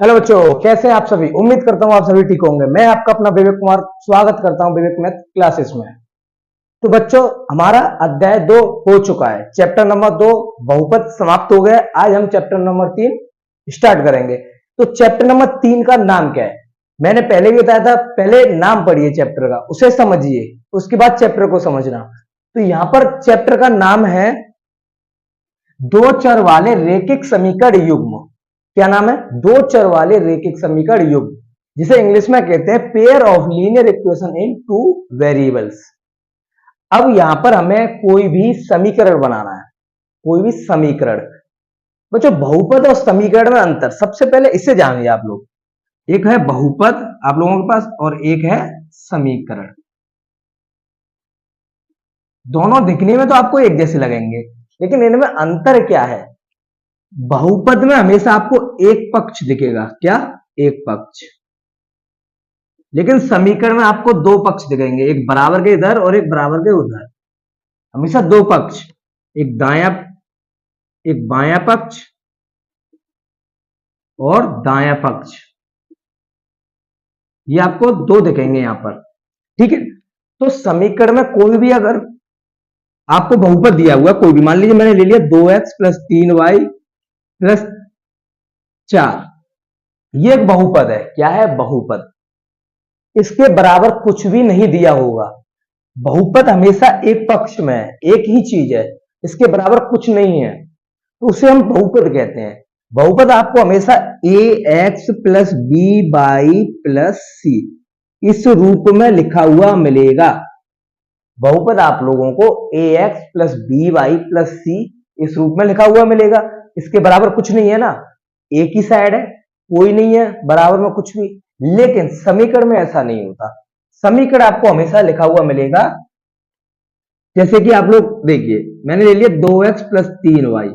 Hello बच्चों, कैसे हैं आप सभी। उम्मीद करता हूं आप सभी ठीक होंगे। मैं आपका अपना विवेक कुमार स्वागत करता हूं विवेक मैथ क्लासेस में। तो बच्चों, हमारा अध्याय 2 हो चुका है। चैप्टर नंबर 2 बहुपद समाप्त हो गया। आज हम चैप्टर नंबर 3 स्टार्ट करेंगे। तो चैप्टर नंबर 3 का नाम क्या है, मैंने पहले भी बताया था। पहले नाम पढ़िए चैप्टर का, उसे समझिए, उसके बाद चैप्टर को समझना। तो यहां पर चैप्टर का नाम है दो चर वाले रेखिक समीकरण युग्म। क्या नाम है? दो चर वाले रेखिक समीकरण युग्म, जिसे इंग्लिश में कहते हैं pair of linear equation in two variables. अब यहां पर हमें कोई भी समीकरण बनाना है, कोई भी समीकरण। बच्चों, बहुपद और समीकरण में अंतर सबसे पहले इससे जानिए आप लोग। एक है बहुपद आप लोगों के पास, और एक है समीकरण। दोनों दिखने में तो आपको एक जैसे लगेंगे, लेकिन इनमें अंतर क्या है। बहुपद में हमेशा आपको एक पक्ष दिखेगा। क्या? एक पक्ष। लेकिन समीकरण में आपको दो पक्ष दिखेंगे, एक बराबर के इधर और एक बराबर के उधर। हमेशा दो पक्ष, एक बायां पक्ष और दायां पक्ष, ये आपको दो दिखेंगे यहां पर। ठीक है। तो समीकरण में कोई भी अगर आपको बहुपद दिया हुआ, कोई भी, मान लीजिए मैंने ले लिया 2x प्लस 3y प्लस 4, ये एक बहुपद है। क्या है? बहुपद। इसके बराबर कुछ भी नहीं दिया होगा। बहुपद हमेशा एक पक्ष में है, एक ही चीज है, इसके बराबर कुछ नहीं है, तो उसे हम बहुपद कहते हैं। बहुपद आपको हमेशा ax plus B Y plus C इस रूप में लिखा हुआ मिलेगा। बहुपद आप लोगों को ax plus B Y plus C इस रूप में लिखा हुआ मिलेगा। इसके बराबर कुछ नहीं है ना, एक ही साइड है, कोई नहीं है बराबर में कुछ भी। लेकिन समीकरण में ऐसा नहीं होता। समीकरण आपको हमेशा लिखा हुआ मिलेगा, जैसे कि आप लोग देखिए, मैंने ले लिया 2x प्लस 3y।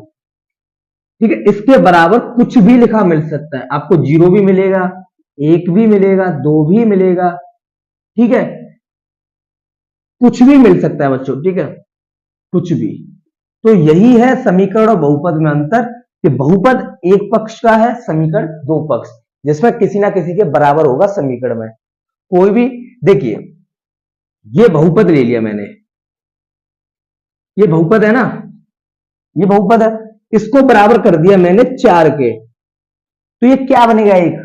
ठीक है। इसके बराबर कुछ भी लिखा मिल सकता है आपको, 0 भी मिलेगा, 1 भी मिलेगा, 2 भी मिलेगा। ठीक है, कुछ भी मिल सकता है बच्चों। ठीक है, कुछ भी। तो यही है समीकरण और बहुपद में अंतर, कि बहुपद एक पक्ष का है, समीकरण दो पक्ष, जिसमें किसी ना किसी के बराबर होगा समीकरण में। कोई भी, देखिए ये बहुपद ले लिया मैंने, ये बहुपद है ना, ये बहुपद है, इसको बराबर कर दिया मैंने 4 के, तो ये क्या बनेगा? एक।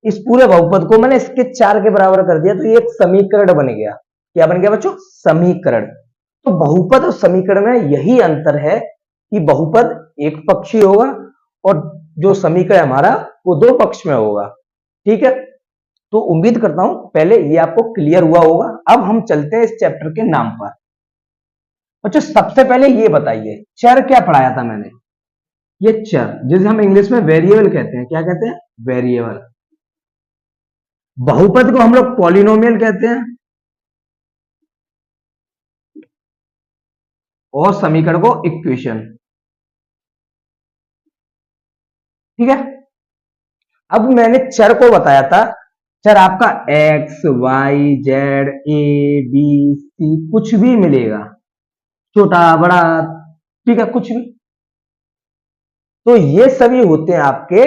इस पूरे बहुपद को मैंने इसके 4 के बराबर कर दिया, तो ये एक समीकरण बन गया। क्या बन गया बच्चों? समीकरण। तो बहुपद और समीकरण में यही अंतर है कि बहुपद एक पक्षी होगा और जो समीकरण हमारा वो दो पक्ष में होगा। ठीक है। तो उम्मीद करता हूं पहले ये आपको क्लियर हुआ होगा। अब हम चलते हैं इस चैप्टर के नाम पर। बच्चों, सबसे पहले ये बताइए, चर क्या पढ़ाया था मैंने? ये चर, जिसे हम इंग्लिश में वेरिएबल कहते हैं। क्या कहते हैं? वेरिएबल। बहुपद को हम लोग पॉलिनोमियल कहते हैं, और समीकरण को इक्वेशन। ठीक है। अब मैंने चर को बताया था, चर आपका x, y, z, a, b, c कुछ भी मिलेगा, छोटा बड़ा। ठीक है, कुछ भी। तो ये सभी होते हैं आपके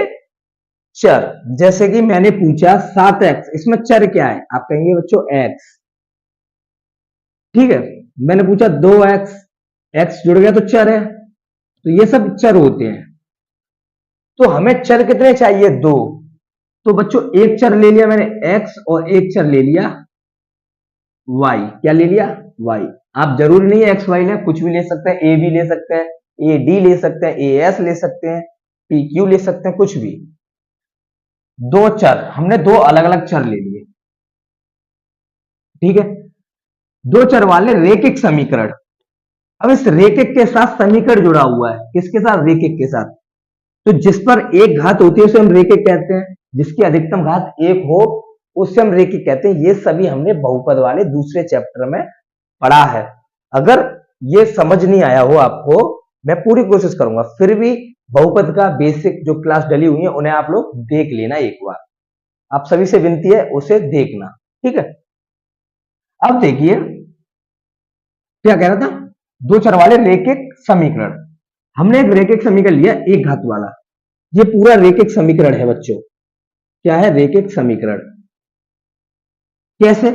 चर। जैसे कि मैंने पूछा 7x, इसमें चर क्या है? आप कहेंगे बच्चों x। ठीक है। मैंने पूछा 2x, x जुड़ गया तो चर है। तो ये सब चर होते हैं। तो हमें चर कितने चाहिए? दो। तो बच्चों, एक चर ले लिया मैंने x और एक चर ले लिया y। क्या ले लिया? y। आप जरूरी नहीं है x y ले, कुछ भी ले सकते हैं, a भी ले सकते हैं, a d ले सकते हैं, a s ले सकते हैं, p q ले सकते हैं, कुछ भी। दो चर, हमने दो अलग अलग चर ले लिए। ठीक है। दो चर वाले रेखिक समीकरण। अब इस रेखिक के साथ समीकरण जुड़ा हुआ है। किसके साथ? रेखिक के साथ। तो जिस पर एक घात होती है उसे हम रेखिक कहते हैं, जिसकी अधिकतम घात एक हो उससे हम रेखिक कहते हैं। ये सभी हमने बहुपद वाले दूसरे चैप्टर में पढ़ा है। अगर ये समझ नहीं आया हो आपको, मैं पूरी कोशिश करूंगा, फिर भी बहुपद का बेसिक जो क्लास डली हुई है उन्हें आप लोग देख लेना एक बार। आप सभी से विनती है उसे देखना। ठीक है। अब देखिए क्या कह रहा था, दो चर वाले रेखिक समीकरण। हमने एक रेखिक समीकरण लिया एक घात वाला, ये पूरा रेखिक समीकरण है बच्चों। क्या है, रेखिक समीकरण। कैसे,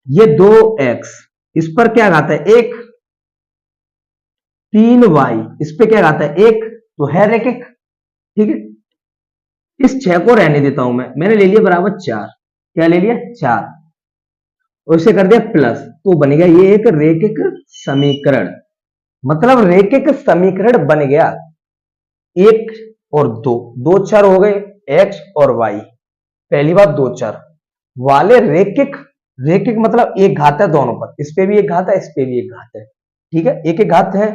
ये 2x, इस पर क्या घात है 1, 3y, इस पे क्या घात है 1, तो है रेखिक। ठीक है, इस 6 को रहने देता हूं मैंने ले लिया बराबर 4, क्या ले लिया 4, और इसे कर दिया प्लस, तो बन गया ये एक रेखिक समीकरण। मतलब रेखिक समीकरण बन गया 1 और 2, दो चर हो गए x और y। पहली बात, दो चर वाले रेखिक, रेखिक मतलब एक घात है दोनों पर, इस पे भी एक घात है, इस पे भी एक घात है। ठीक है, एक एक घात है।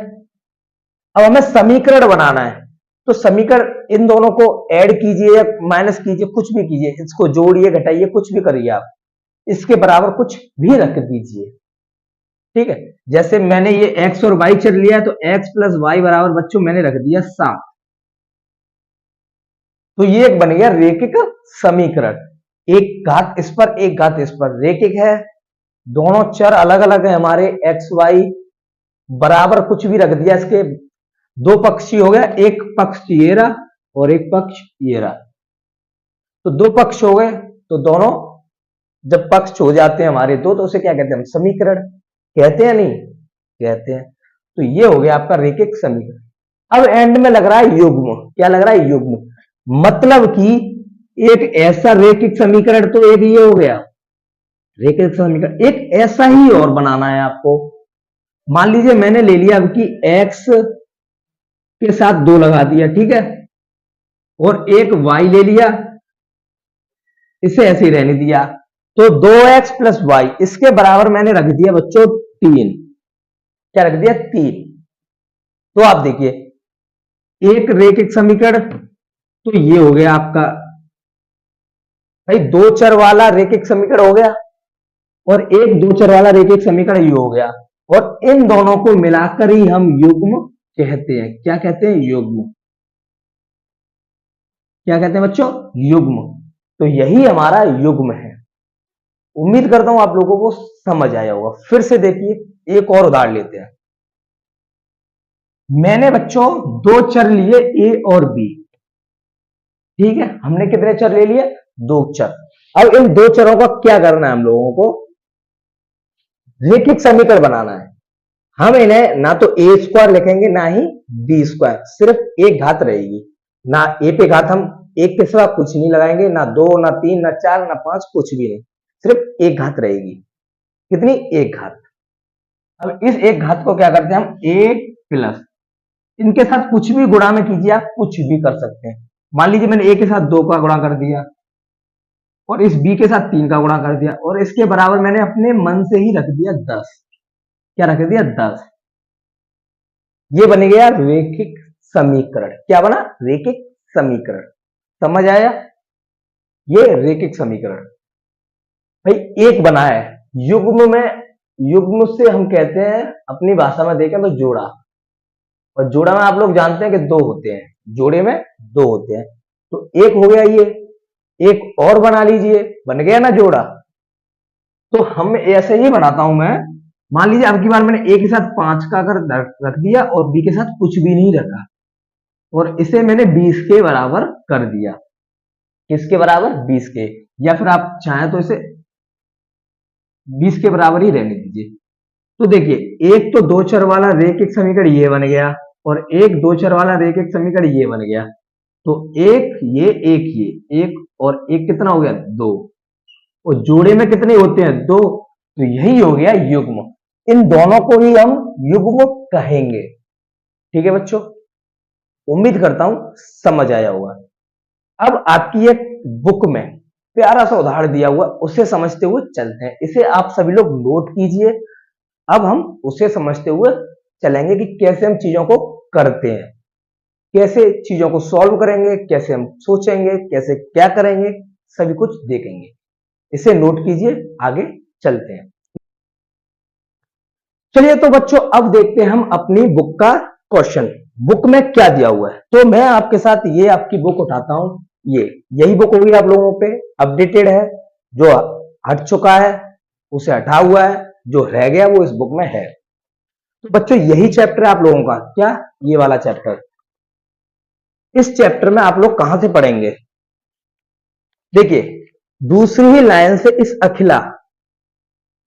अब हमें समीकरण बनाना है, तो समीकरण इन दोनों को ऐड कीजिए या माइनस कीजिए, कुछ भी कीजिए, इसको जोड़िए घटाइए, कुछ भी करिए आप, इसके बराबर कुछ भी रख दीजिए। ठीक है, जैसे मैंने ये x और y चल लिया है, तो x प्लस वाई बराबर बच्चों मैंने रख दिया 7, तो ये एक बन गया रेखिक समीकरण। एक घात इस पर, एक घात इस पर, रेखिक है, दोनों चर अलग अलग है हमारे x y, बराबर कुछ भी रख दिया, इसके दो पक्षी हो गया, एक पक्ष ये रहा और एक पक्ष ये रहा, तो दो पक्ष हो गए, तो दोनों जब पक्ष हो जाते हैं हमारे दो, तो उसे क्या कहते हैं हम, समीकरण कहते हैं, नहीं कहते हैं। तो ये हो गया आपका रेखिक समीकरण। अब एंड में लग रहा है युग्म, क्या लग रहा है, युग्म, मतलब कि एक ऐसा रेखिक समीकरण, तो एक ये हो गया रेखिक समीकरण, एक ऐसा ही और बनाना है आपको। मान लीजिए मैंने ले लिया अब कि x के साथ 2 लगा दिया, ठीक है, और एक y ले लिया, इसे ऐसे ही रहने दिया, तो 2x प्लस वाई, इसके बराबर मैंने रख दिया बच्चों 3, क्या रख दिया 3। तो आप देखिए एक रेखिक समीकरण, तो ये हो गया आपका भाई दो चर वाला रेखिक समीकरण हो गया, और एक दो चर वाला रेखिक समीकरण ये हो गया, और इन दोनों को मिलाकर ही हम युग्म कहते हैं। क्या कहते हैं, युग्म। क्या कहते हैं बच्चों, युग्म। तो यही हमारा युग्म है। उम्मीद करता हूं आप लोगों को समझ आया होगा। फिर से देखिए एक और उदाहरण लेते हैं। मैंने बच्चों दो चर लिए a और b, ठीक है, हमने कितने चर ले लिए, दो चर। अब इन दो चरों का क्या करना है, हम लोगों को रेखिक समीकरण बनाना है। हम इन्हें ना तो ए स्क्वायर लिखेंगे ना ही बी स्क्वायर, सिर्फ एक घात रहेगी, ना ए पे घात हम एक के सिवा कुछ नहीं लगाएंगे, ना दो ना तीन ना चार ना पांच, कुछ भी नहीं, सिर्फ एक घात रहेगी। कितनी, एक घात। अब इस एक घात को क्या करते हैं हम, ए प्लस, इनके साथ कुछ भी गुणा में कीजिए, आप कुछ भी कर सकते हैं। मान लीजिए मैंने ए के साथ 2 का गुणा कर दिया, और इस बी के साथ 3 का गुणा कर दिया, और इसके बराबर मैंने अपने मन से ही रख दिया 10। क्या रख दिया, 10। ये बन गया रेखिक समीकरण। क्या बना, रेखिक समीकरण। समझ आया, ये रेखिक समीकरण भाई एक बना है। युग्म में, युग्म से हम कहते हैं अपनी भाषा में देखें तो जोड़ा, और जोड़ा में आप लोग जानते हैं कि दो होते हैं, जोड़े में दो होते हैं, तो एक हो गया ये, एक और बना लीजिए, बन गया ना जोड़ा। तो हम ऐसे ही बनाता हूं मैं। मान लीजिए अब की बार मैंने ए के साथ 5 का अगर रख दिया और बी के साथ कुछ भी नहीं रखा, और इसे मैंने 20 के बराबर कर दिया। किसके बराबर, 20 के, या फिर आप चाहें तो इसे 20 के बराबर ही रहने दीजिए। तो देखिए एक तो दो चर वाला रेखिक समीकरण ये बन गया, और एक दो चर वाला रेखिक समीकरण ये बन गया, तो एक ये एक और एक कितना हो गया, 2, और जोड़े में कितने होते हैं, 2, तो यही हो गया युग्म। इन दोनों को ही हम युग्म कहेंगे। ठीक है बच्चों, उम्मीद करता हूं समझ आया होगा। अब आपकी एक बुक में प्यारा सा उदाहरण दिया हुआ, उसे समझते हुए चलते हैं। इसे आप सभी लोग नोट कीजिए। अब हम उसे समझते हुए चलेंगे कि कैसे हम चीजों को करते हैं, कैसे चीजों को सॉल्व करेंगे, कैसे हम सोचेंगे, कैसे क्या करेंगे, सभी कुछ देखेंगे। इसे नोट कीजिए, आगे चलते हैं। चलिए तो बच्चों अब देखते हैं हम अपनी बुक का क्वेश्चन। बुक में क्या दिया हुआ है, तो मैं आपके साथ ये आपकी बुक उठाता हूं। ये यही बुक होगी आप लोगों पे, अपडेटेड है, जो हट चुका है उसे हटा हुआ है, जो रह गया वो इस बुक में है। तो बच्चों यही चैप्टर है आप लोगों का, क्या, ये वाला चैप्टर। इस चैप्टर में आप लोग कहां से पढ़ेंगे, देखिए दूसरी ही लाइन से इस अखिला,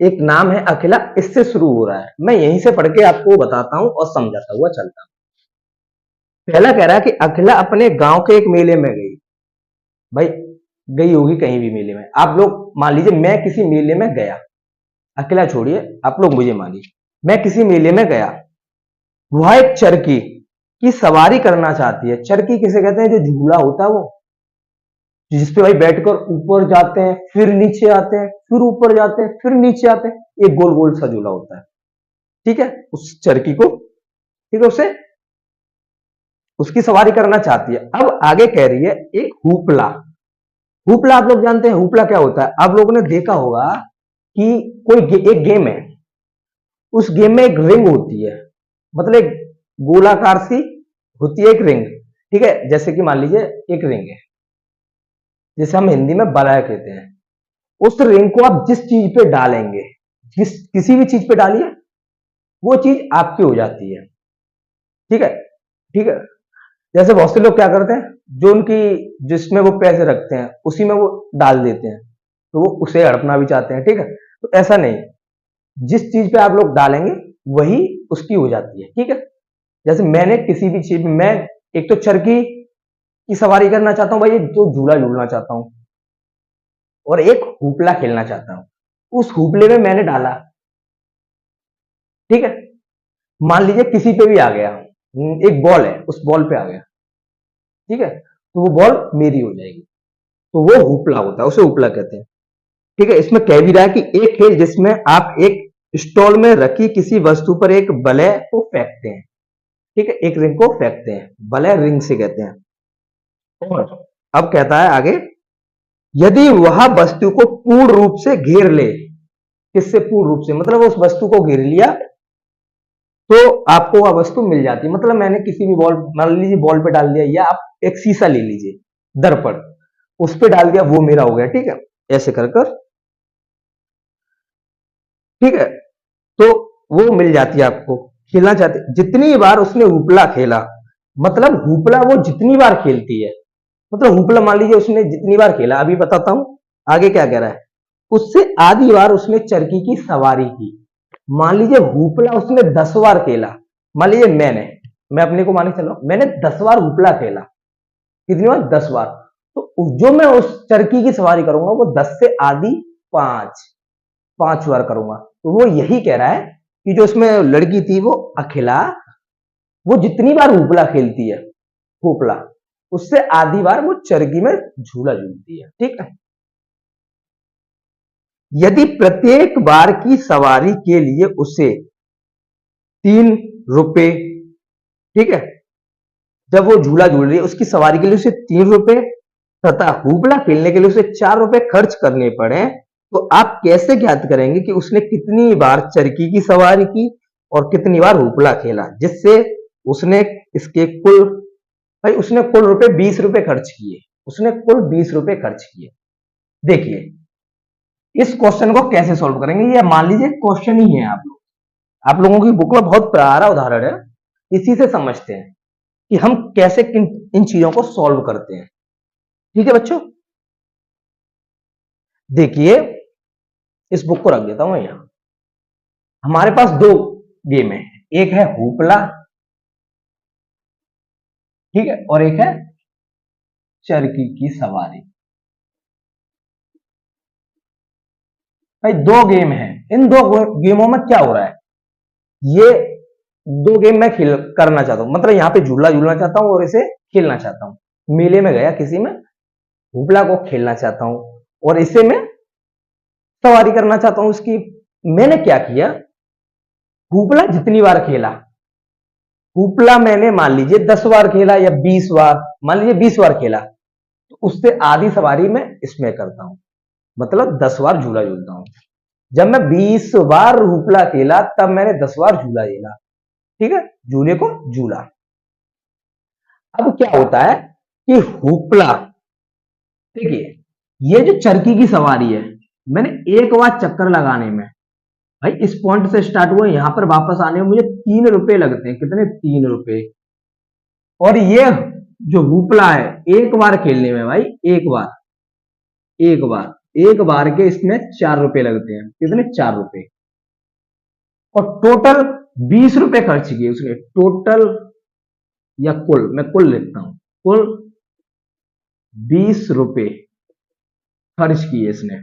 एक नाम है अखिला, इससे शुरू हो रहा है। मैं यहीं से पढ़ के आपको बताता हूं और समझाता हुआ चलता हूं। पहला कह रहा है कि अखिला अपने गांव के एक मेले में गई। भाई गई होगी कहीं भी मेले में। आप लोग मान लीजिए मैं किसी मेले में गया, अकेला छोड़िए, आप लोग मुझे मानिए मैं किसी मेले में गया। वह एक चरखी की सवारी करना चाहती है। चरखी किसे कहते हैं? जो झूला होता है वो, जिसपे भाई बैठकर ऊपर जाते हैं, फिर नीचे आते हैं, फिर ऊपर जाते हैं, फिर नीचे आते हैं, एक गोल गोल सा झूला होता है। ठीक है, उस चरखी को, ठीक है, उसे उसकी सवारी करना चाहती है। अब आगे कह रही है एक हुपला। हुपला आप लोग जानते हैं हुपला क्या होता है? आप लोगों ने देखा होगा कि एक गेम है, उस गेम में एक रिंग होती है, मतलब एक गोलाकार सी होती है एक रिंग। ठीक है, जैसे कि मान लीजिए एक रिंग है, जिसे हम हिंदी में बलय कहते हैं। उस रिंग को आप जिस चीज पे डालेंगे, किसी भी चीज पे डालिए, वो चीज आपकी हो जाती है। ठीक है, ठीक है। जैसे बहुत से लोग क्या करते हैं, जो उनकी जिसमें वो पैसे रखते हैं उसी में वो डाल देते हैं, तो वो उसे हड़पना भी चाहते हैं। ठीक है, तो ऐसा नहीं, जिस चीज पे आप लोग डालेंगे वही उसकी हो जाती है। ठीक है, जैसे मैंने किसी भी चीज में, मैं एक तो चरखी की सवारी करना चाहता हूं भाई, जो झूला झूलना चाहता हूं, और एक हुपला खेलना चाहता हूं। उस हुपले में मैंने डाला, ठीक है, मान लीजिए किसी पे भी आ गया, एक बॉल है उस बॉल पे आ गया, ठीक है, तो वो बॉल मेरी हो जाएगी, तो वो हुपला होता है, उसे हुपला कहते हैं। ठीक है, इसमें कह भी रहा है कि एक खेल जिसमें आप एक स्टॉल में रखी किसी वस्तु पर एक बलय को फेंकते हैं। ठीक है, एक रिंग को फेंकते हैं, बलय रिंग से कहते हैं। और अब कहता है आगे, यदि वह वस्तु को पूर्ण रूप से घेर ले, किससे पूर्ण रूप से, मतलब उस वस्तु को घेर लिया तो आपको वह वस्तु मिल जाती है। मतलब मैंने किसी भी बॉल, मान लीजिए बॉल पे डाल दिया, या आप एक शीशा ले लीजिए दर्पण, उस पे डाल दिया, वो मेरा हो गया। ठीक है, ऐसे कर कर, ठीक है, तो वो मिल जाती है आपको। खेलना चाहते, जितनी बार उसने हुपला खेला, मतलब हुपला वो जितनी बार खेलती है, मतलब हुपला मान लीजिए उसने जितनी बार खेला, अभी बताता हूं आगे क्या कह रहा है, उससे आधी बार उसने चरखी की सवारी की। मान लीजिए हुपला उसने 10 बार खेला, मान लीजिए मैं अपने को मान के चलो, मैंने 10 बार हुपला खेला, कितनी बार? 10 बार। तो जो मैं उस चरखी की सवारी करूंगा वो 10 से आधी 5 बार करूंगा। तो वो यही कह रहा है कि जो उसमें लड़की थी वो अखिला, वो जितनी बार हुपला खेलती है, हुपला, उससे आधी बार वो चरखी में झूला झूलती है। ठीक है, यदि प्रत्येक बार की सवारी के लिए उसे 3 रुपए, ठीक है, जब वो झूला झूल रही है उसकी सवारी के लिए उसे 3 रुपए तथा हुपला खेलने के लिए उसे 4 रुपए खर्च करने पड़े, तो आप कैसे ज्ञात करेंगे कि उसने कितनी बार चरखी की सवारी की और कितनी बार हुपला खेला, जिससे उसने इसके कुल, भाई उसने कुल रुपए 20 रुपए खर्च किए, उसने कुल 20 रुपए खर्च किए। देखिए इस क्वेश्चन को कैसे सॉल्व करेंगे, ये मान लीजिए क्वेश्चन ही है, आप लोगों की बुक में बहुत प्यारा उदाहरण है, इसी से समझते हैं कि हम कैसे इन चीजों को सॉल्व करते हैं। ठीक है बच्चों, देखिए इस बुक को रख देता हूं मैं यहां। हमारे पास 2 गेम है, एक है हुपला, ठीक है, और एक है चरखी की सवारी। भाई 2 गेम है, इन 2 गेमों में क्या हो रहा है, ये 2 गेम मैं खेल करना चाहता हूं, मतलब यहाँ पे झूला झूलना चाहता हूं और इसे खेलना चाहता हूं। मेले में गया किसी में, हुपला को खेलना चाहता हूं और इसे मैं सवारी करना चाहता हूं उसकी। मैंने क्या किया, हुपला जितनी बार खेला, हुपला मैंने मान लीजिए 10 बार खेला या 20 बार, मान लीजिए 20 बार खेला, तो उससे आधी सवारी मैं इसमें करता हूं, मतलब 10 बार झूला झूलता हूं। जब मैं 20 बार हुपला खेला तब मैंने 10 बार झूला झूला। ठीक है, झूले को झूला। अब क्या होता है कि हुपला, देखिए ये जो चरखी की सवारी है, मैंने एक बार चक्कर लगाने में, भाई इस पॉइंट से स्टार्ट हुआ, यहां पर वापस आने में मुझे 3 रुपए लगते हैं। कितने? 3 रुपए। और ये जो हुपला है, एक बार खेलने में भाई, एक बार एक बार के इसमें 4 रुपए लगते हैं, कितने? 4 रुपए। और टोटल 20 रुपए खर्च किए उसने, टोटल या कुल, मैं कुल लिखता हूं, कुल 20 रुपए खर्च किए इसने।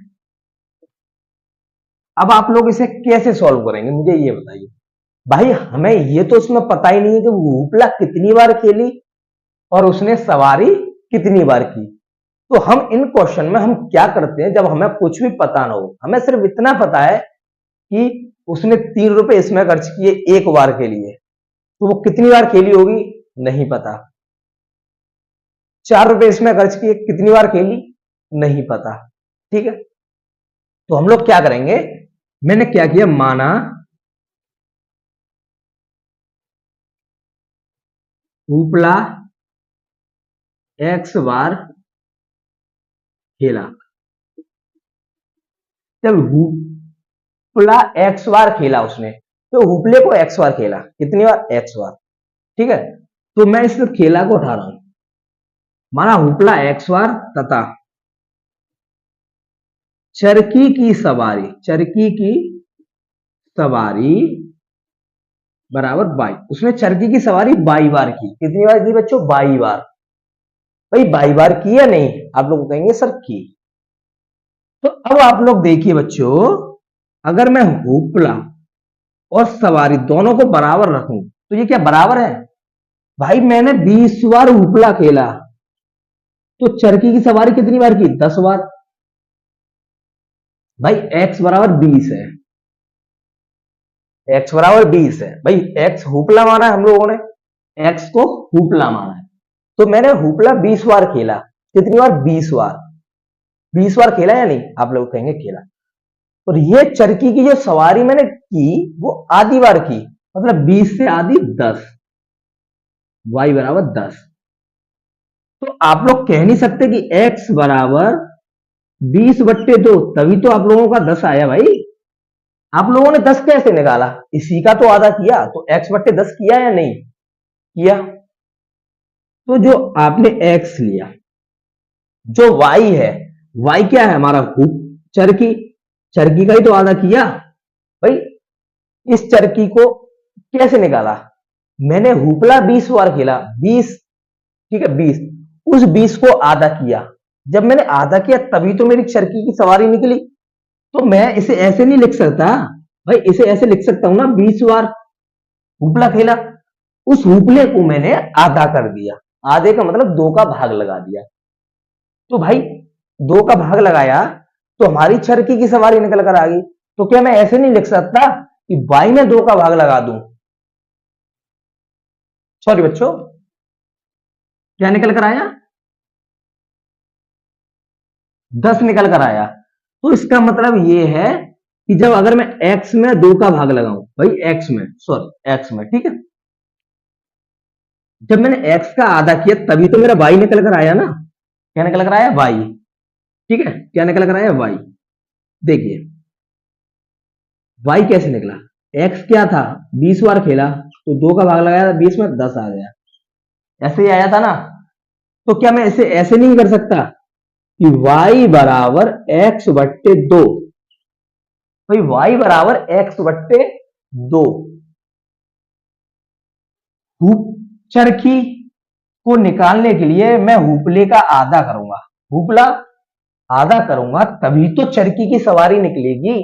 अब आप लोग इसे कैसे सॉल्व करेंगे मुझे ये बताइए। भाई हमें ये तो उसमें पता ही नहीं है कि हुपला कितनी बार खेली और उसने सवारी कितनी बार की। तो हम इन क्वेश्चन में हम क्या करते हैं, जब हमें कुछ भी पता ना हो, हमें सिर्फ इतना पता है कि उसने 3 रुपए इसमें खर्च किए एक बार के लिए, तो वो कितनी बार खेली होगी नहीं पता। 4 रुपए इसमें खर्च किए, कितनी बार खेली नहीं पता। ठीक है, तो हम लोग क्या करेंगे, मैंने क्या किया, माना हुपला x बार खेला। जब हुपला x बार खेला उसने, तो हुपले को x बार खेला, कितनी बार? x बार। ठीक है, तो मैं इस खेला को उठा रहा हूं, माना हुपला x बार तथा चरकी की सवारी, चरकी की सवारी बराबर बाई। उसने चरकी की सवारी 22 बार की, कितनी बार की बच्चों? 22 बार। भाई 22 बार की या नहीं? आप लोग कहेंगे सर की। तो अब आप लोग देखिए बच्चों, अगर मैं हुपला और सवारी दोनों को बराबर रखूं तो ये क्या बराबर है? भाई मैंने 20 बार हुपला खेला, तो चरकी की सवारी कितनी बार की? 10 बार। भाई x बराबर 20 है, x बराबर 20 है। भाई x हुपला माना है हम लोगों ने, x को हुपला माना है, तो मैंने हुपला 20 बार खेला, कितनी बार? 20 बार। 20 बार खेला या नहीं? आप लोग कहेंगे खेला। और ये चरकी की जो सवारी मैंने की वो आधी बार की, मतलब 20 से आधी 10, y बराबर 10। तो आप लोग कह नहीं सकते कि x बराबर 20/2, तभी तो आप लोगों का 10 आया। भाई आप लोगों ने 10 कैसे निकाला? इसी का तो आधा किया, तो x/10 किया या नहीं किया? तो जो आपने x लिया, जो y है, y क्या है हमारा? चरकी, चरकी का ही तो आधा किया। भाई इस चरकी को कैसे निकाला? मैंने हुपला 20 बार खेला, 20, ठीक है 20, उस 20 को आधा किया। जब मैंने आधा किया तभी तो मेरी चरकी की सवारी निकली। तो मैं इसे ऐसे नहीं लिख सकता भाई, इसे ऐसे लिख सकता हूं ना, 20 बार हुपला खेला, उस हुपले को मैंने आधा कर दिया, आधे का मतलब 2 का भाग लगा दिया। तो भाई 2 का भाग लगाया तो हमारी चरकी की सवारी निकल कर आ गई। तो क्या मैं ऐसे नहीं लिख सकता कि y में 2 का भाग लगा दूं? सॉरी बच्चों, क्या निकल कर आया? 10 निकल कर आया। तो इसका मतलब ये है कि जब अगर मैं x में 2 का भाग लगाऊं, भाई x में, सॉरी x में, ठीक है, जब मैंने x का आधा किया तभी तो मेरा y निकल कर आया ना। क्या निकल कर आया? y। ठीक है, क्या निकल कर आया? y। देखिए y कैसे निकला, x क्या था? 20 बार खेला, तो 2 का भाग लगाया, 20 में 10 आ गया, ऐसे ही आया था ना। तो क्या मैं इसे ऐसे नहीं कर सकता कि y बराबर x/2? भाई y बराबर x/2, चरखी को निकालने के लिए मैं हुपले का आधा करूंगा, हुपला आधा करूंगा तभी तो चरखी की सवारी निकलेगी।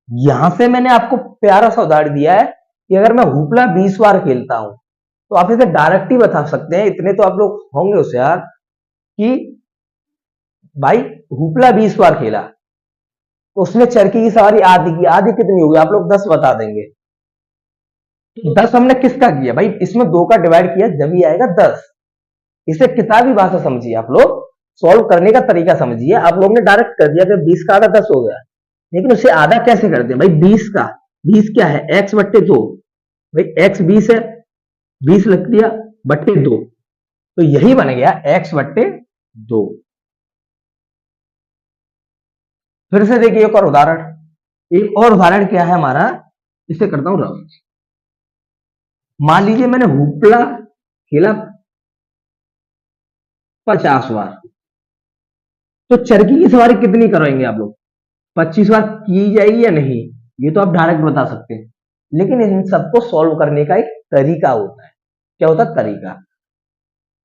यहां से मैंने आपको प्यारा सा उदाहरण दिया है कि अगर मैं हुपला 20 बार खेलता हूं तो आप इसे डायरेक्ट ही बता सकते हैं, इतने तो आप लोग होंगे होशियार कि भाई हुपला 20 बार खेला, उसने चरखी की सवारी आधी की, आधी कितनी होगी? आप लोग 10 बता देंगे। 10 हमने किसका किया? भाई इसमें 2 का डिवाइड किया जब ही आएगा 10। इसे किताबी भाषा समझिए, आप लोग सॉल्व करने का तरीका समझिए। आप लोग ने डायरेक्ट कर दिया कि 20 का आधा 10 हो गया, लेकिन उसे आधा कैसे करते हैं? भाई 20 का, 20 क्या है? x/2। भाई x 20 है, 20 लिख दिया बट्टे 2, तो यही बन गया x/2। फिर से देखिए एक और उदाहरण, एक और उदाहरण क्या है हमारा, इसे करता हूं रफ। मान लीजिए मैंने हुपला खेला 50 बार, तो चरखी की सवारी कितनी कराएंगे आप लोग? 25 बार की जाएगी या नहीं, ये तो आप डायरेक्ट बता सकते हैं, लेकिन इन सबको सॉल्व करने का एक तरीका होता है। क्या होता है? तरीका।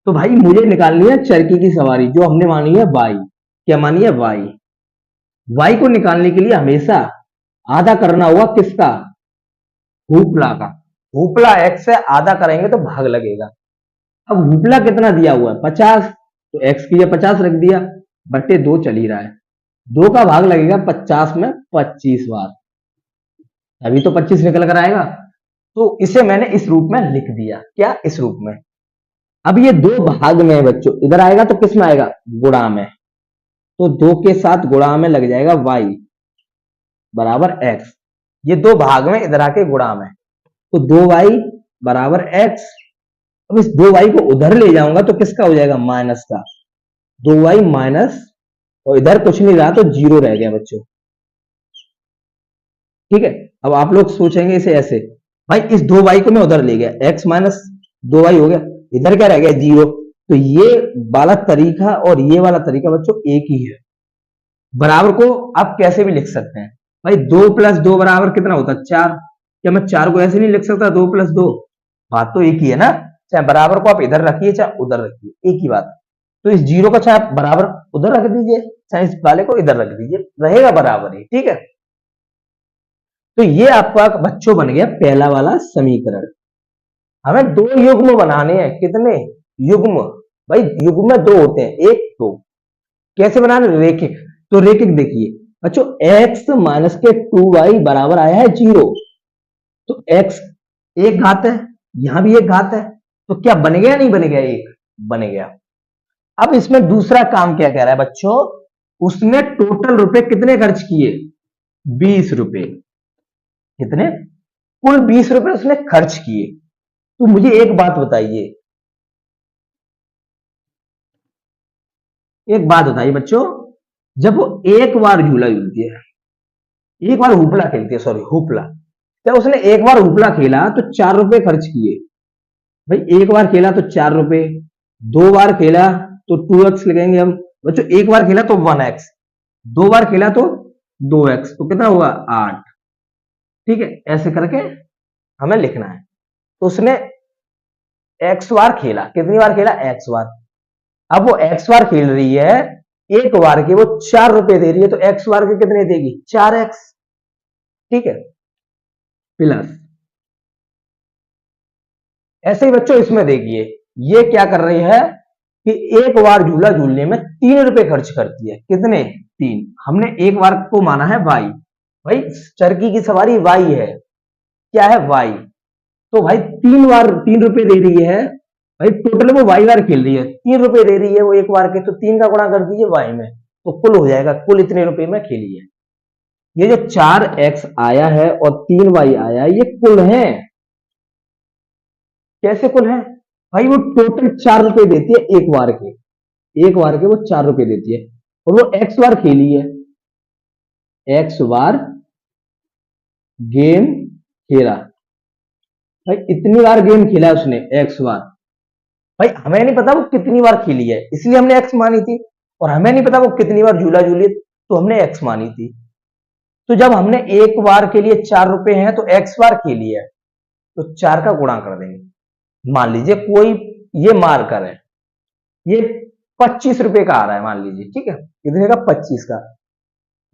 तो भाई मुझे निकालनी है चरखी की सवारी, जो हमने मानी है y। क्या मानी है? y। y को निकालने के लिए हमेशा आधा करना होगा किसका? हुपला का। हुपला x से आधा करेंगे तो भाग लगेगा। अब हुपला कितना दिया हुआ है? 50, तो x की जगह 50 रख दिया, बट्टे 2 चल ही रहा है, 2 का भाग लगेगा 50 में 25 बार, अभी तो 25 निकल कर आएगा। तो इसे मैंने इस रूप में लिख दिया। क्या? इस रूप में। अब ये 2 भाग में है बच्चों, इधर आएगा तो किस में आएगा? गुणा में। तो 2 के साथ गुणा में लग जाएगा y बराबर x। ये 2 भाग में, इधर आके गुणा में, तो 2y बराबर x। अब इस 2y को उधर ले जाऊंगा तो किसका हो जाएगा? माइनस का। 2y माइनस, और इधर कुछ नहीं रहा तो 0 रह गया बच्चों। ठीक है। अब आप लोग सोचेंगे इसे ऐसे, भाई इस 2y को मैं उधर ले गया, x माइनस 2y हो गया, इधर क्या रह गया? 0। तो ये वाला तरीका और ये वाला तरीका बच्चों एक ही है। बराबर को आप कैसे भी लिख सकते हैं। भाई 2 प्लस 2 बराबर कितना होता है? 4। क्या मैं 4 को ऐसे नहीं लिख सकता? 2 प्लस 2, बात तो एक ही है ना। चाहे बराबर को आप इधर रखिए चाहे उधर रखिए, एक ही बात। तो इस 0 को चाहे आप बराबर उधर रख दीजिए, चाहे इस वाले को इधर रख दीजिए, रहेगा बराबर ही। ठीक है। तो ये आपका बच्चों बन गया पहला वाला समीकरण। हमें 2 युग्म बनाने हैं। कितने युग्म? भाई युग्म में 2 होते हैं, 1 2। कैसे बनाने? रेखिक। तो रेखिक देखिए बच्चों, x माइनस के 2y बराबर आया है 0। तो x एक घात है, यहां भी एक घात है, तो क्या बन गया? नहीं बन गया? एक बन गया। अब इसमें दूसरा काम क्या कह रहा है बच्चों? उसने टोटल रुपए कितने खर्च किए? 20 रुपए। कितने? कुल 20 रुपए उसने खर्च किए। तो मुझे एक बात बताइए, एक बात बताइए बच्चों, जब वो एक बार झूला झूलती है, एक बार हुपला खेलती है, सॉरी हुपला, जब उसने एक बार हुपला खेला तो 4 रुपए खर्च किए। भाई एक बार खेला तो 4 रुपए, 2 बार खेला तो 2x लगाएंगे हम बच्चों, एक बार खेला तो 1x, 2 बार खेला तो 2x, तो कितना हुआ? 8। ठीक है। ऐसे करके हमें लिखना है। तो उसने x बार खेला, कितनी बार खेला? x बार। अब वो x बार खेल रही है, एक बार के वो 4 रुपए दे रही है, तो x बार के कितने देगी? 4x। ठीक है। प्लस ऐसे ही बच्चों इसमें देखिए, ये क्या कर रही है कि एक बार झूला झूलने में 3 रुपए खर्च करती है। कितने? 3। हमने एक बार को माना है y। भाई चरखी की सवारी y है। क्या है? y। तो भाई 3 बार 3 रुपए दे रही है, भाई टोटल वो y बार खेल रही है, 3 रुपए दे रही है वो एक बार के, तो 3 का गुणा कर दीजिए y में, तो कुल हो जाएगा, कुल इतने रुपए में खेली है। ये जो 4x आया है और 3y आया है, ये कुल है। कैसे कुल है? भाई वो टोटल 4 रुपए देती है एक बार के, एक बार के वो 4 रुपए देती है, और वो x बार खेली है, x बार गेम खेला। भाई इतनी बार गेम खेला है उसने, x बार। भाई हमें नहीं पता वो कितनी बार खेली है, इसलिए हमने x मानी थी, और हमें नहीं पता वो कितनी बार झूला झूली, तो हमने x मानी थी। तो जब हमने एक बार के लिए 4 रुपए हैं तो x बार खेली है, तो 4 का गुणा कर देंगे। मान लीजिए कोई ये मार्कर है, ये 25 रुपए का आ रहा है मान लीजिए, ठीक है, कितने का? 25 का।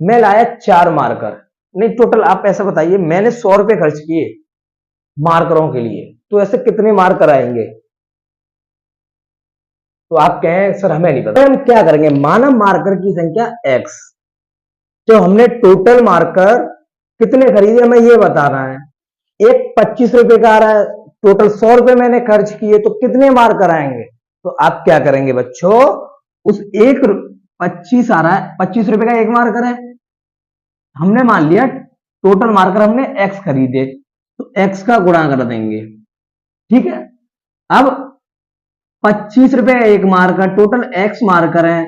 मैं लाया 4 मार्कर, नहीं टोटल आप ऐसा बताइए, मैंने 100 रुपए खर्च किए मार्करों के लिए, तो ऐसे कितने मार्कर आएंगे? तो आप कहें सर हमें नहीं पता, हम क्या करेंगे? माना मार्कर की संख्या x, तो हमने टोटल मार्कर कितने खरीदे हमें ये बताना है। एक 25 रुपए का आ रहा है, टोटल 100 रुपए मैंने खर्च किए, तो कितने मार्कर आएंगे? तो आप क्या करेंगे बच्चों, उस एक 25 आ रहा है, 25 रुपए का एक मार्कर है, हमने मान लिया टोटल मार्कर हमने x खरीदे, तो x का गुणा कर देंगे। ठीक है। अब 25 रुपए का एक मार्कर, टोटल x मार्कर है,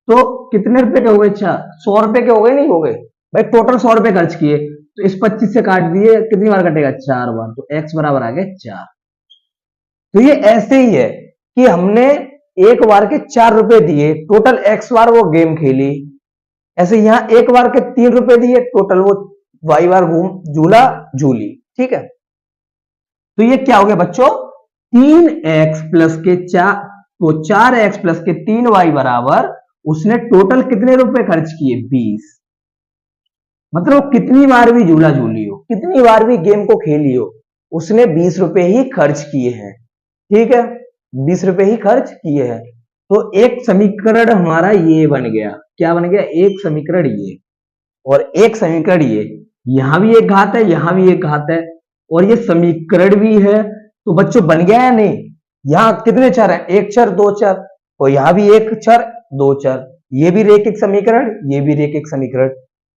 तो कितने रुपए के हो गए? 4। 100 रुपए के हो गए? नहीं हो गए भाई, टोटल 100 रुपए खर्च किए, तो इस 25 से काट दिए, कितनी बार कटेगा? 4 बार, तो x बराबर आ गया 4। तो ये ऐसे ही है कि हमने एक बार के 4 रुपए दिए, टोटल एक्स बार वो गेम खेली। ऐसे यहां एक बार के 3 रुपए दिए, टोटल वो वाई बार घूम झूला झूली। ठीक है, तो ये क्या हो गया बच्चों, 3x प्लस के 4, तो 4x प्लस के 3y बराबर उसने टोटल कितने रुपए खर्च किए, 20। मतलब कितनी बार भी झूला झूली हो, कितनी बार भी गेम को खेली हो, उसने 20 रुपए ही खर्च किए हैं। ठीक है, 20 रुपए ही खर्च किए हैं। तो एक समीकरण हमारा ये बन गया, क्या बन गया, एक समीकरण ये और एक समीकरण ये। यहां भी एक घात है, यहां भी एक घात है, और ये समीकरण भी है। तो बच्चों बन गया है नहीं, यहां कितने चर है, एक चर दो चर, और यहां भी एक चर दो चर, ये भी रेखिक समीकरण, ये भी रेखिक समीकरण।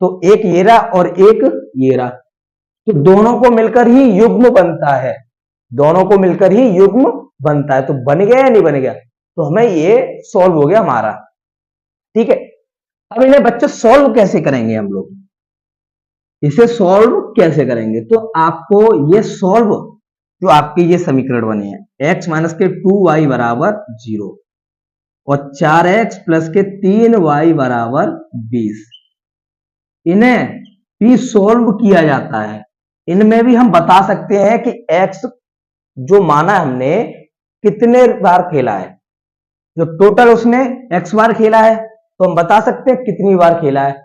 तो एक ये रहा और एक ये रहा, तो दोनों को मिलकर ही युग्म बनता है, दोनों को मिलकर ही युग्म बनता है। तो बन गया या नहीं बन गया, तो हमें ये सॉल्व हो गया हमारा। ठीक है, अब इन्हें बच्चे सॉल्व कैसे करेंगे हम लोग, इसे सॉल्व कैसे करेंगे, तो आपको ये सॉल्व, जो आपके ये समीकरण बने हैं x माइनस के 2y बराबर 0 और 4x प्लस के 3y बराबर 20, इन्हें भी सॉल्व किया जाता है। इनमें भी हम बता सकते हैं कि x जो माना है हमने कितने बार खेला है, जो टोटल उसने x बार खेला है तो हम बता सकते हैं कितनी बार खेला है,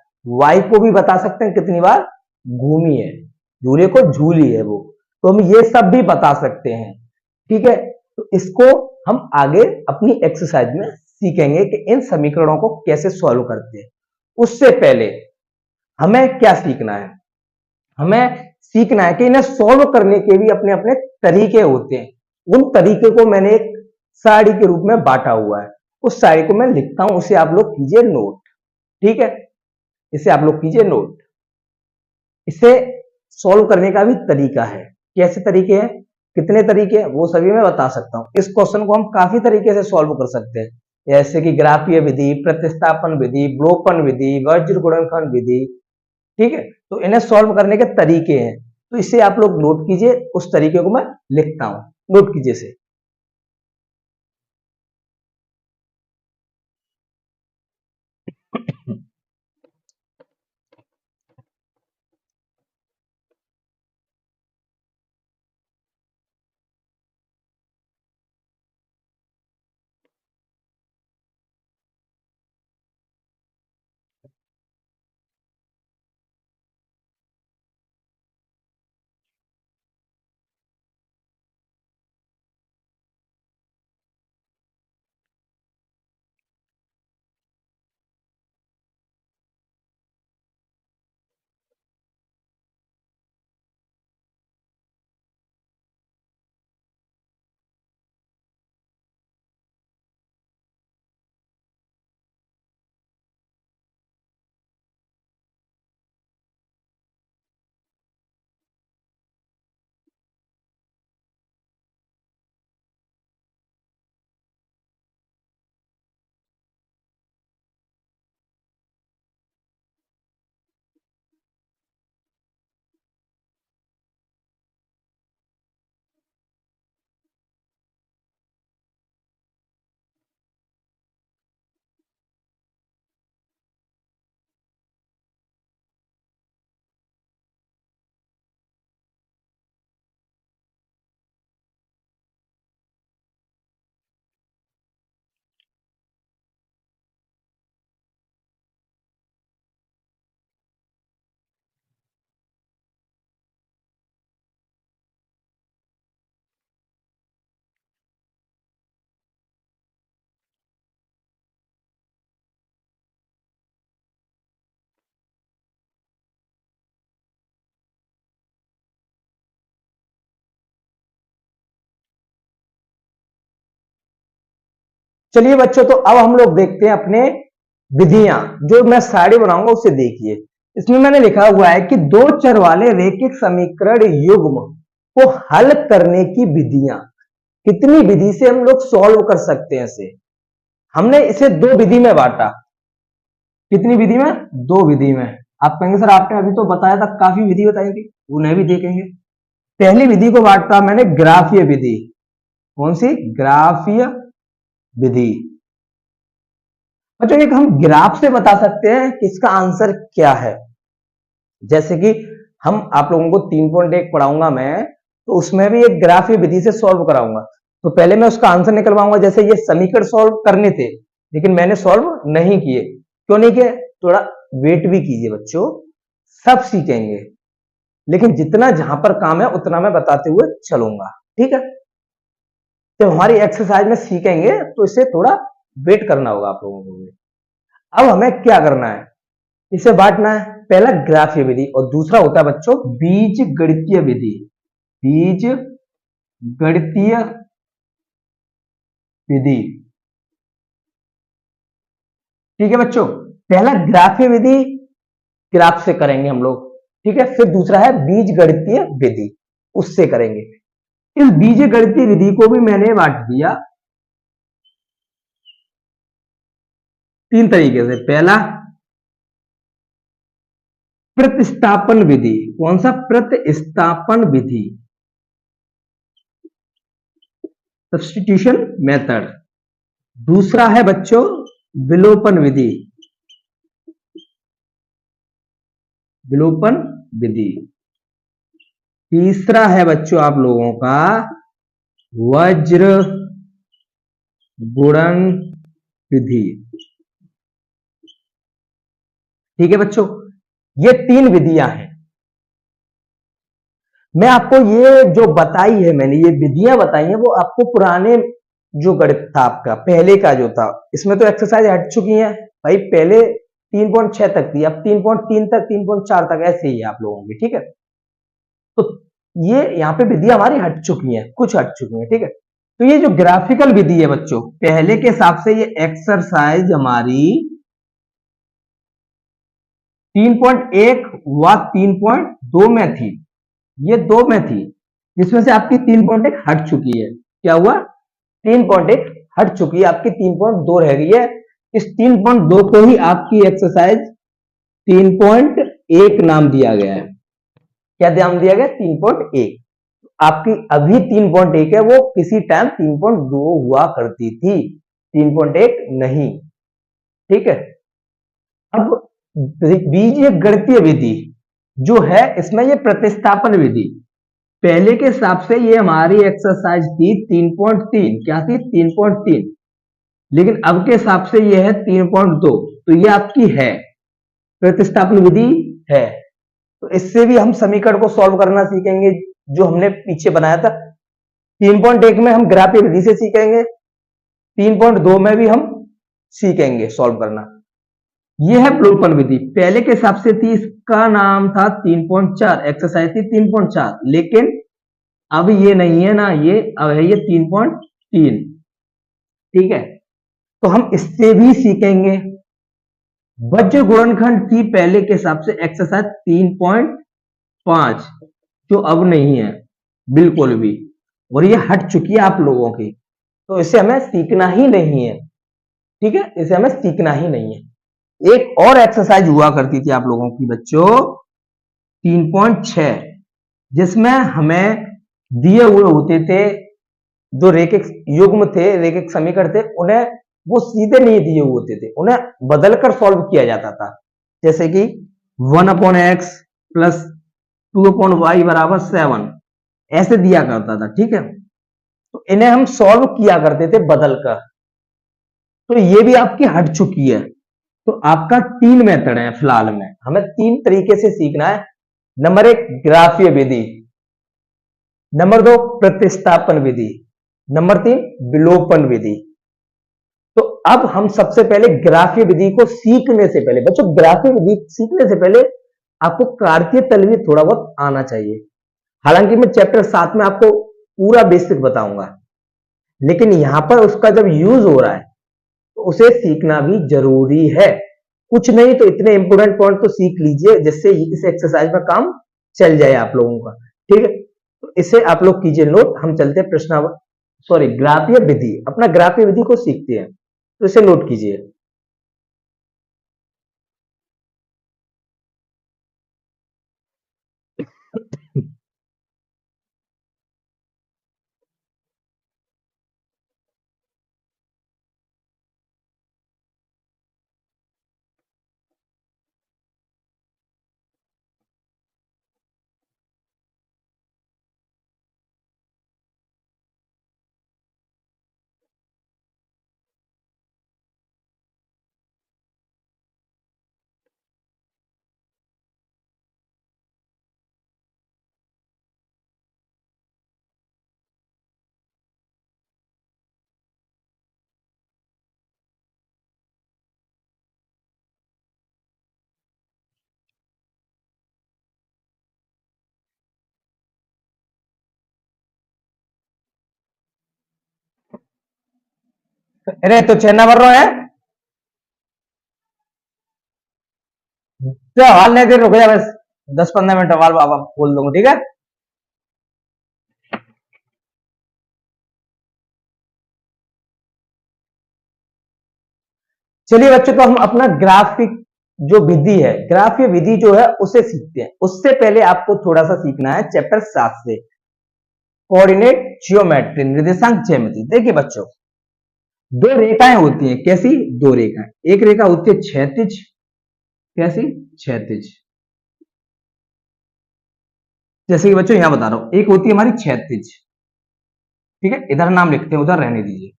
y को भी बता सकते हैं कितनी बार घूमी है, झूले को झूली है वो, तो हम ये सब भी बता सकते हैं। ठीक है, तो इसको हम आगे अपनी एक्सरसाइज में सीखेंगे कि इन समीकरणों को कैसे सॉल्व करते हैं। उससे पहले हमें क्या सीखना है, हमें सीखना है कि इन्हें सॉल्व करने के भी अपने अपने तरीके होते हैं। उन तरीके को मैंने एक सारणी के रूप में बांटा हुआ है, उस सारणी को मैं लिखता हूं, उसे आप लोग कीजिए नोट। ठीक है, इसे आप लोग कीजिए नोट। इसे सॉल्व करने का भी तरीका है, कैसे तरीके हैं, कितने तरीके हैं, वो सभी मैं बता सकता हूं। इस क्वेश्चन को हम काफी तरीके से सॉल्व कर सकते हैं, जैसे कि ग्राफीय विधि, प्रतिस्थापन विधि, विलोपन विधि, वज्र गुणनखंड विधि। ठीक है, तो इन्हें सॉल्व करने के तरीके हैं, तो इसे आप लोग नोट कीजिए, उस तरीके को मैं लिखता हूं, नोट कीजिए इसे। चलिए बच्चों, तो अब हम लोग देखते हैं अपने विधियां, जो मैं सारणी बनाऊंगा उसे देखिए। इसमें मैंने लिखा हुआ है कि दो चर वाले रैखिक समीकरण युग्म को हल करने की विधियां, कितनी विधि से हम लोग सॉल्व कर सकते हैं इसे। हमने इसे दो विधि में बांटा, कितनी विधि में, दो विधि में। आप कहेंगे सर आपने अभी तो बताया था, काफी विधि बताई थी, उन्हें भी देखेंगे। पहली विधि को बांटा मैंने ग्राफीय विधि, कौन सी, ग्राफीय विधि। बच्चों एक हम ग्राफ से बता सकते हैं कि इसका आंसर क्या है। जैसे कि हम आप लोगों को 3.1 पढ़ाऊंगा मैं, तो उसमें भी एक ग्राफ या विधि से सॉल्व कराऊंगा। तो पहले मैं उसका आंसर निकलवाऊंगा। जैसे ये समीकरण सॉल्व करने थे, लेकिन मैंने सॉल्व नहीं किए। क्यों नहीं किए? थोड़ा वेट भी कीजिए बच्चों, सब सीखेंगे, लेकिन जितना जहां पर काम है उतना मैं बताते हुए चलूंगा। ठीक है, जब हमारी एक्सरसाइज में सीखेंगे तो इसे थोड़ा वेट करना होगा आप लोगों को भी। अब हमें क्या करना है, इसे बांटना है। पहला ग्राफीय विधि और दूसरा होता है बच्चों बीज गणितीय विधि। बीज गणितीय विधि। ठीक है बच्चों, पहला ग्राफीय विधि ग्राफ से करेंगे हम लोग। ठीक है, फिर दूसरा है बीज गणितीय विधि, उससे करेंगे। इस बीज गणितीय विधि को भी मैंने बांट दिया 3 तरीके से। पहला प्रतिस्थापन विधि। कौन सा? प्रतिस्थापन विधि, सब्स्टिट्यूशन मेथड। दूसरा है बच्चों विलोपन विधि। विलोपन विधि। तीसरा है बच्चों आप लोगों का वज्र गुणन विधि। ठीक है बच्चों, ये 3 विधियां हैं। मैं आपको ये जो बताई है, मैंने ये विधियां बताई हैं, वो आपको पुराने जो गणित था आपका पहले का जो था, इसमें तो एक्सरसाइज हट चुकी है भाई। पहले 3.6 तक थी, अब 3.3 तक, 3.4 तक ऐसे ही है आप लोगों की। ठीक है, तो ये यहाँ पे विधियां हमारी हट चुकी हैं, कुछ हट चुकी हैं। ठीक है, तो ये जो ग्राफिकल विधि है बच्चों, पहले के हिसाब से ये एक्सरसाइज हमारी 3.1 व 3.2 में थी। ये 2 में थी, जिसमें से आपकी 3.1 हट चुकी है। क्या हुआ? 3.1 हट चुकी है, आपकी 3.2 रह गई है। इस 3.2 को ही आपकी एक्सरसाइज 3.1 नाम दिया गया है। क्या नाम दिया गया? 3.1। आपकी अभी 3.1 है, वो किसी टाइम 3.2 हुआ करती थी, 3.1 नहीं। ठीक है, अब बीज गणितीय विधि जो है, इसमें ये प्रतिस्थापन विधि, पहले के हिसाब से ये हमारी एक्सरसाइज थी 3.3। क्या थी? 3.3। लेकिन अब के हिसाब से ये है 3.2। तो ये आपकी है प्रतिस्थापन विधि है। तो इससे भी हम समीकरण को सॉल्व करना सीखेंगे, जो हमने पीछे बनाया था। 3.1 में हम ग्राफीय विधि से सीखेंगे, 3.2 में भी हम सीखेंगे सॉल्व करना। यह है विलोपन विधि, पहले के हिसाब से थी, इसका नाम था 3.4, एक्सरसाइज थी 3.4, लेकिन अब ये नहीं है ना, ये अब है ये 3.3। ठीक है, तो हम इससे भी सीखेंगे। वज्र गुणनखंड थी पहले के हिसाब से एक्सरसाइज 3.5, जो अब नहीं है बिल्कुल भी, और ये हट चुकी है आप लोगों की। तो इसे हमें सीखना ही नहीं है। ठीक है, इसे हमें सीखना ही नहीं है। एक और एक्सरसाइज हुआ करती थी आप लोगों की बच्चों 3.6, जिसमें हमें दिए हुए होते थे जो रेखिक युग्म थे, रेखिक समीकरण थे, उन्हें वो सीधे नहीं दिए हुए होते थे, उन्हें बदलकर सॉल्व किया जाता था। जैसे कि 1/x प्लस 2/y बराबर 7, ऐसे दिया करता था। ठीक है, तो इन्हें हम सॉल्व किया करते थे बदलकर। तो ये भी आपकी हट चुकी है। तो आपका 3 मेथड है फिलहाल में, हमें 3 तरीके से सीखना है। नंबर 1 ग्राफीय विधि, नंबर 2 प्रतिस्थापन विधि, नंबर 3 विलोपन विधि। तो अब हम सबसे पहले ग्राफीय विधि को सीखने से पहले बच्चों, ग्राफीय विधि सीखने से पहले आपको कार्तीय तल भी थोड़ा बहुत आना चाहिए। हालांकि मैं चैप्टर 7 में आपको पूरा बेसिक बताऊंगा, लेकिन यहां पर उसका जब यूज हो रहा है तो उसे सीखना भी जरूरी है। कुछ नहीं तो इतने इंपोर्टेंट पॉइंट तो सीख लीजिए, जिससे इस एक्सरसाइज में काम चल जाए आप लोगों का। ठीक है, तो इसे आप लोग कीजिए नोट। हम चलते हैं प्रश्न, सॉरी ग्राफीय विधि, अपना ग्राफीय विधि को सीखते हैं, तो इसे नोट कीजिए। अरे तो छेना भर रहा है, तो हाल नहीं दे, रुक जा बस 10-15 मिनट हवाल बाबा बोल दूंगा, ठीक है। चलिए बच्चों, तो हम अपना ग्राफिक जो विधि है, ग्राफीय विधि जो है उसे सीखते हैं। उससे पहले आपको थोड़ा सा सीखना है चैप्टर 7 से, कोऑर्डिनेट जियोमेट्री, निर्देशांक ज्यामिति। देखिए बच्चों, दो रेखाएं होती हैं, कैसी? दो रेखाएं। एक रेखा होती है क्षैतिज, कैसी? क्षैतिज। जैसे कि बच्चों यहां बता रहा हूं, एक होती है हमारी क्षैतिज, ठीक है, इधर नाम लिखते हैं, उधर रहने दीजिए।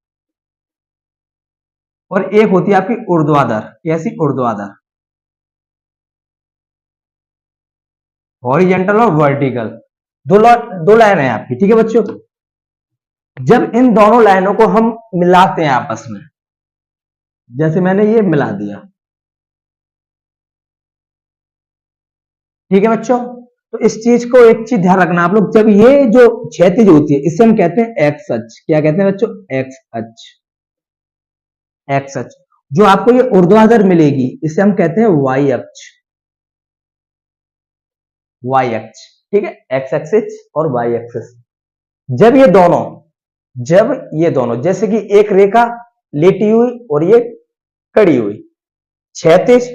और एक होती है आपकी ऊर्ध्वाधर, कैसी? ऊर्ध्वाधर, हॉरिजेंटल और वर्टिकल, दो लाइन है आपकी, ठीक है बच्चों। जब इन दोनों लाइनों को हम मिलाते हैं आपस में, जैसे मैंने ये मिला दिया, ठीक है बच्चों। तो इस चीज को एक चीज ध्यान रखना आप लोग, जब ये जो क्षैतिज होती है इसे हम कहते हैं एक्स अक्ष। क्या कहते हैं बच्चों? एक्स अक्ष, एक्स अक्ष। जो आपको ये ऊर्ध्वाधर मिलेगी इसे हम कहते हैं वाई अक्ष, वाई अक्ष, ठीक है, एक्स एक्सिस और वाई एक्सिस। जब ये दोनों जैसे कि एक रेखा लेटी हुई और ये कड़ी हुई, क्षैतिज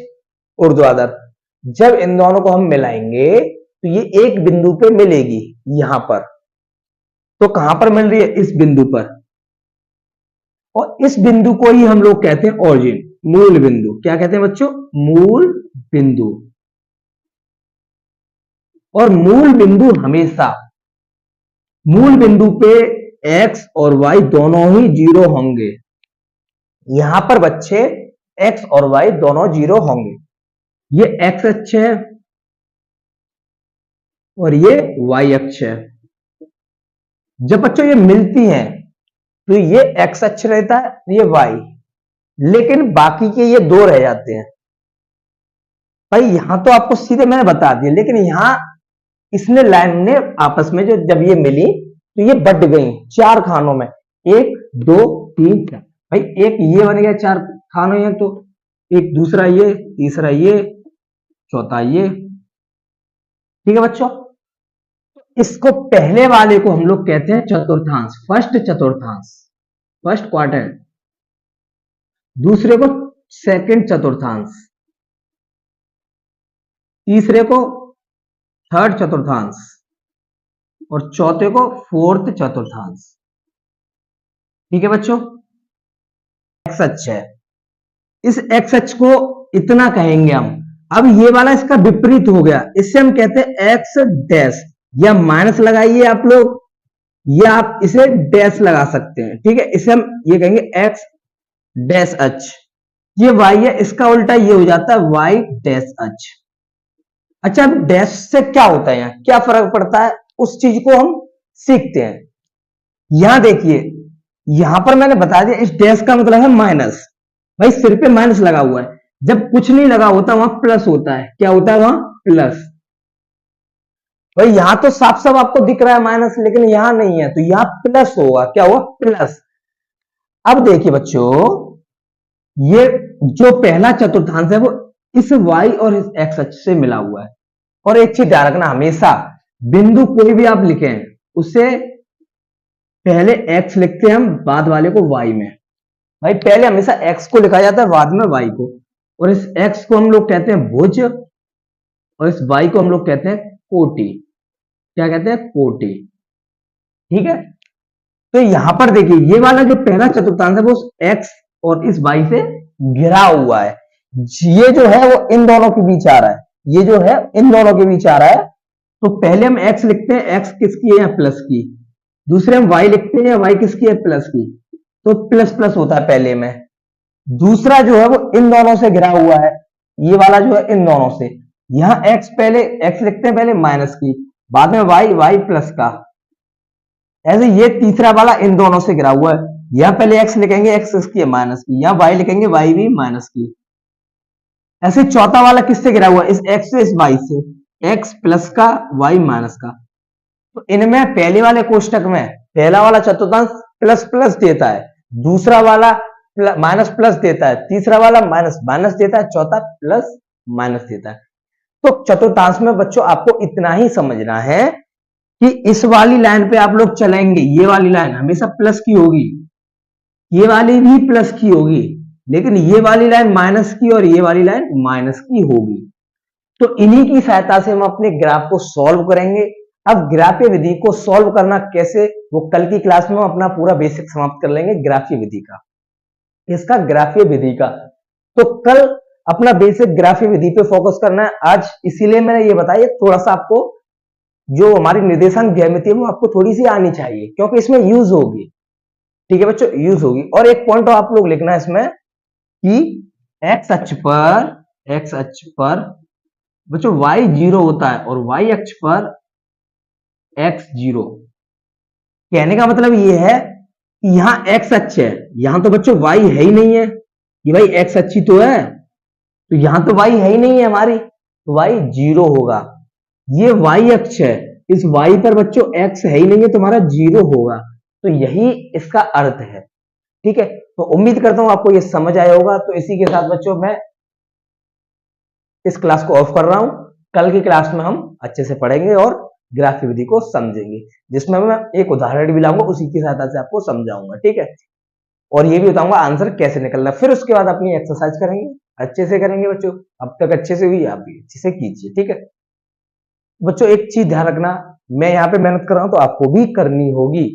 ऊर्ध्वाधर, जब इन दोनों को हम मिलाएंगे तो ये एक बिंदु पे मिलेगी, यहां पर। तो कहां पर मिल रही है? इस बिंदु पर। और इस बिंदु को ही हम लोग कहते हैं ऑरिजिन, मूल बिंदु। क्या कहते हैं बच्चों? मूल बिंदु। और मूल बिंदु हमेशा, मूल बिंदु पे एक्स और वाई दोनों ही जीरो होंगे। यहां पर बच्चे एक्स और वाई दोनों जीरो होंगे। ये एक्स अक्ष है और ये वाई अक्ष है। जब बच्चों ये मिलती हैं तो ये एक्स अक्ष रहता है, ये वाई, लेकिन बाकी के ये दो रह जाते हैं। भाई यहां तो आपको सीधे मैंने बता दिया, लेकिन यहां इसने लाइन ने आपस में जो जब ये मिली तो ये बढ़ गई चार खानों में, 1 2 3 4। भाई एक ये बन गया चार खानों में, तो एक दूसरा ये, तीसरा ये, चौथा ये, ठीक है बच्चों। इसको पहले वाले को हम लोग कहते हैं चतुर्थांश, फर्स्ट चतुर्थांश, फर्स्ट क्वार्टर। दूसरे को सेकंड चतुर्थांश, तीसरे को थर्ड चतुर्थांश और चौथे को फोर्थ चतुर्थांश, ठीक है बच्चों। एक्स अक्ष है, इस एक्स अक्ष को इतना कहेंगे हम। अब ये वाला इसका विपरीत हो गया, इससे हम कहते हैं एक्स डैश, या माइनस लगाइए आप लोग, या आप इसे डैश लगा सकते हैं, ठीक है। इसे हम ये कहेंगे एक्स डैश अक्ष। ये वाई है, इसका उल्टा ये हो जाता है वाई डैश अक्ष। अच्छा, अब डैश से क्या होता है, यहाँ क्या फर्क पड़ता है, उस चीज को हम सीखते हैं। यहां देखिए, यहां पर मैंने बता दिया इस डैश का मतलब है माइनस। भाई सिर पे माइनस लगा हुआ है, जब कुछ नहीं लगा होता वहां प्लस होता है। क्या होता है वहां? प्लस। भाई यहां तो साफ साफ आपको दिख रहा है माइनस, लेकिन यहां नहीं है, तो यहां प्लस होगा। क्या होगा? प्लस। अब देखिए बच्चों, ये जो पहला चतुर्थांश है वो इस y और इस x अक्ष से मिला हुआ है। और एक चीज ध्यान रखना, हमेशा बिंदु कोई भी आप लिखें उसे पहले x लिखते हैं हम, बाद वाले को y में। भाई पहले हमेशा x को लिखा जाता है, बाद में y को। और इस x को हम लोग कहते हैं भुज, और इस y को हम लोग कहते हैं कोटि। क्या कहते हैं? कोटि, ठीक है। तो यहां पर देखिए, ये वाला जो पहला चतुर्थांश है वो x और इस y से घिरा हुआ है। ये जो है वो इन दोनों के बीच आ रहा है, ये जो है इन दोनों के बीच आ रहा है। तो पहले हम x लिखते हैं, x किसकी है? प्लस की। दूसरे हम y लिखते हैं, y किसकी है? प्लस की। तो प्लस प्लस होता है पहले में। दूसरा जो है वो इन दोनों से घिरा हुआ है, ये वाला जो है इन दोनों से। यहां x पहले x लिखते हैं पहले माइनस की, बाद में y प्लस का। ऐसे ये तीसरा वाला इन दोनों से घिरा हुआ है, यहां पहले x लिखेंगे, x किसकी है? माइनस की। यहां y लिखेंगे, y भी माइनस की। ऐसे चौथा वाला किससे घिरा हुआ है? इस x से, इस y से, x प्लस का, y माइनस का। तो इनमें पहले वाले कोष्टक में पहला वाला चतुर्थांश प्लस प्लस देता है, दूसरा वाला माइनस प्लस देता है, तीसरा वाला माइनस माइनस देता है, चौथा प्लस माइनस देता है। तो चतुर्थांश में बच्चों आपको इतना ही समझना है कि इस वाली लाइन पे आप लोग चलेंगे, ये वाली लाइन हमेशा प्लस की होगी, ये वाली भी प्लस की होगी, लेकिन ये वाली लाइन माइनस की और ये वाली लाइन माइनस की होगी। तो इन्हीं की सहायता से हम अपने ग्राफ को सॉल्व करेंगे। अब ग्राफीय विधि को सॉल्व करना कैसे, वो कल की क्लास में हम अपना पूरा बेसिक समाप्त कर लेंगे ग्राफीय विधि का, इसका ग्राफीय विधि का। तो कल अपना बेसिक ग्राफीय विधि पे फोकस करना है। आज इसीलिए मैंने ये बताया, थोड़ा सा आपको जो हमारी निर्देशांक ज्यामिति है वो आपको थोड़ी सी आनी चाहिए, क्योंकि इसमें यूज होगी। ठीक है बच्चों, यूज होगी। और एक पॉइंट तो आप लोग लिखना है इसमें कि एक्स अक्ष पर बच्चों y 0 होता है और y अक्ष पर x 0। कहने का मतलब ये है कि यहां x अक्ष है, यहां तो बच्चों y है ही नहीं है, ये भाई x अक्ष ही तो है, तो यहां तो y है ही नहीं है हमारी, तो y 0 होगा। ये y अक्ष है, इस y पर बच्चों x है ही नहीं है, तो हमारा 0 होगा। तो यही इसका अर्थ है। ठीक है, तो उम्मीद करता हूं आपको ये समझ आया होगा। तो इसी के साथ बच्चों मैं इस क्लास को ऑफ कर रहा हूं। कल की क्लास में हम अच्छे से पढ़ेंगे और ग्राफीय विधि को समझेंगे, जिसमें मैं एक उदाहरण भी लाऊंगा, उसी की सहायता से आपको समझाऊंगा। ठीक है, और ये भी बताऊंगा आंसर कैसे निकलना। फिर उसके बाद अपनी एक्सरसाइज करेंगे, अच्छे से करेंगे बच्चों। अब तक अच्छे से हुई, आप भी अच्छे से कीजिए। ठीक है बच्चों, एक चीज ध्यान रखना, मैं यहाँ पे मेहनत कर रहा हूं तो आपको भी करनी होगी।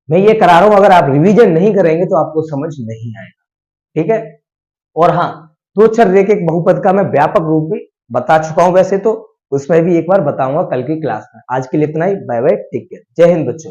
मैं ये करा रहा हूं, अगर आप रिवीजन नहीं करेंगे तो आपको समझ नहीं आएगा। ठीक है, और हाँ, दो अक्षर रेख एक बहुपद का मैं व्यापक रूप में बता चुका हूं, वैसे तो उसमें भी एक बार बताऊंगा कल की क्लास में। आज के लिए इतना ही, बाय बाय, टेक केयर, जय हिंद बच्चों।